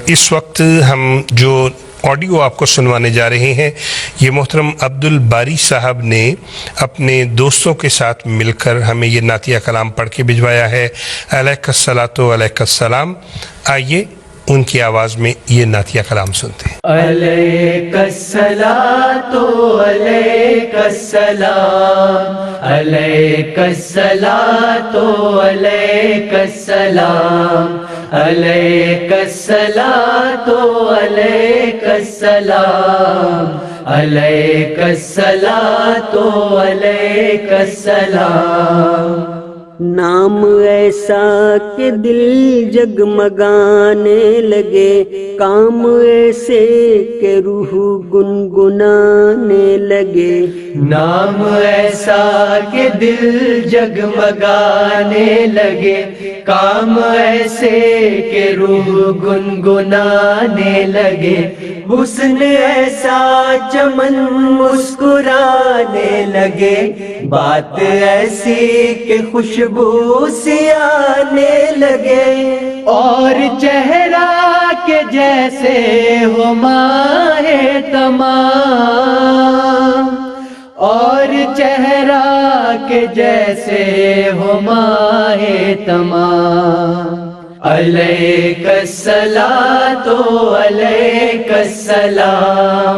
اس وقت ہم جو آڈیو آپ کو سنوانے جا رہے ہیں یہ محترم عبد الباری صاحب نے اپنے دوستوں کے ساتھ مل کر ہمیں یہ نعتیہ کلام پڑھ کے بھجوایا ہے۔ علیک الصلاۃ و علیک السلام۔ آئیے ان کی آواز میں یہ نعتیہ کلام سنتے ہیں۔ علیک الصلاۃ و علیک السلام، علیک الصلاۃ و علیک السلام، علیک الصلاۃ و علیک السلام، علیک الصلاۃ و علیک السلام۔ نام ایسا کہ دل جگمگانے لگے، کام ایسے کہ روح گنگنانے لگے، نام ایسا کہ دل جگمگانے لگے، کام ایسے کہ روح گنگنانے لگے، حسن ایسا چمن مسکرانے لگے، بات ایسی کہ خوشبو سی آنے لگے، اور چہرہ کے جیسے ہو ماہ تمام، اور چہرہ کے جیسے ہو ماہ تمام۔ علیک الصلاۃ و علیک السلام،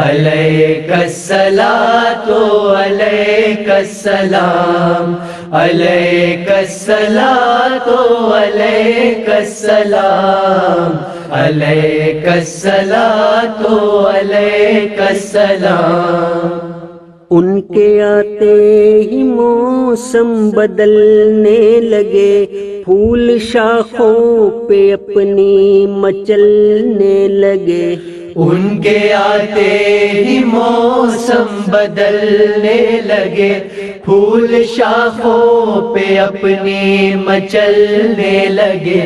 علیک الصلاۃ و علیک السلام، علیک الصلاۃ و علیک السلام، علیک الصلاۃ و علیک السلام۔ ان کے آتے ہی موسم بدلنے لگے، پھول شاخوں پہ اپنی مچلنے لگے، ان کے آتے ہی موسم بدلنے لگے، پھول شاخوں پہ اپنی مچلنے لگے،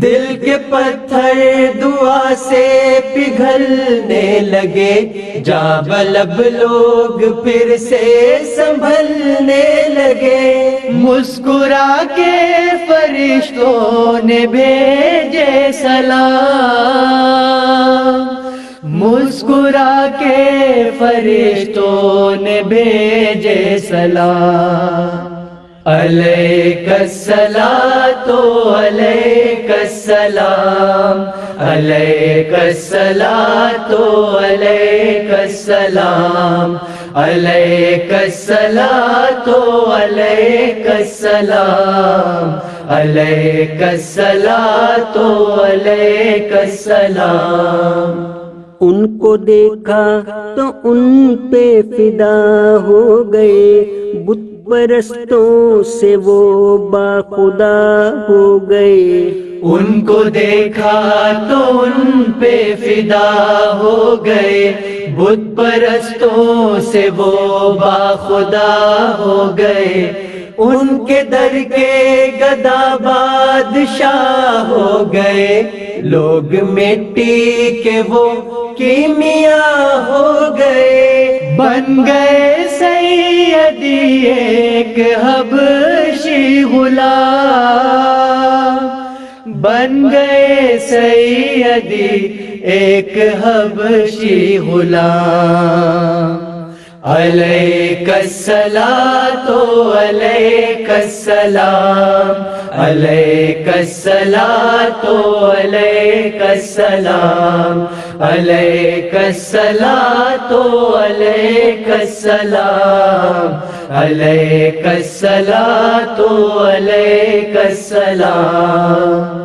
دل کے پتھر دعا سے پگھلنے لگے، جاں بلب لوگ پھر سے سنبھلنے لگے، مسکرا کے فرشتوں نے بھیجے سلام، مسکرا کے فرشتوں نے بھیجے سلام۔ علیک الصلاۃ و علیک السلام، علیک الصلاۃ و علیک السلام، علیک الصلاۃ و علیک السلام، علیک الصلاۃ و علیک السلام۔ ان کو دیکھا تو ان پہ فدا ہو گئے، بت پرستوں سے وہ باخدا ہو گئے، ان کو دیکھا تو ان پہ فدا ہو گئے، بت پرستوں سے وہ باخدا ہو گئے، ان کے در کے گدا بادشاہ ہو گئے، لوگ مٹی کے وہ کیمیا ہو گئے، بن گئے سیدی ایک حبشی غلام، بن گئے سیدی ایک حبشی غلام۔ علیک الصلاۃ و علیک السلام، علیک الصلاۃ و علیک السلام، علیک الصلاۃ و علیک السلام، علیک الصلاۃ و علیک السلام۔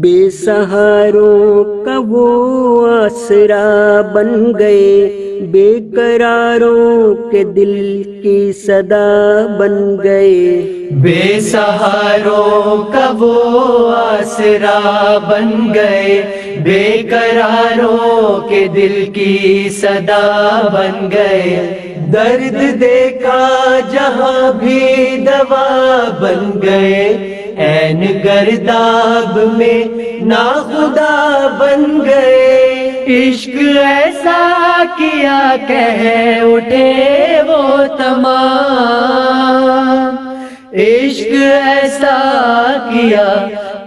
بے سہاروں کا وہ آسرا بن گئے، بے قراروں کے دل کی صدا بن گئے، بے سہاروں کا وہ آسرا بن گئے، بے قراروں کے دل کی صدا بن گئے، درد دیکھا جہاں بھی دوا بن گئے، عین گرداب میں ناخدا بن گئے، عشق ایسا کیا کہہ اٹھے وہ تمام، عشق ایسا کیا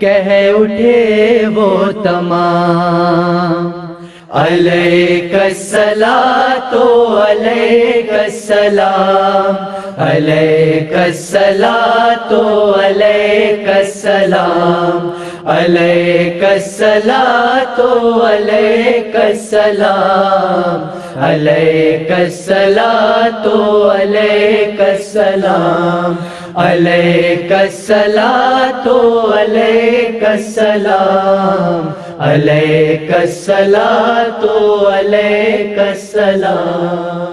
کہہ اٹھے وہ تمام علیک الصلاۃ علیک السلام علیک الصلاۃ علیک السلام علیک الصلاۃ علیک السلام علیک الصلاۃ علیک السلام علیک الصلاۃ علیک السلام علیک الصلاۃ علیک السلام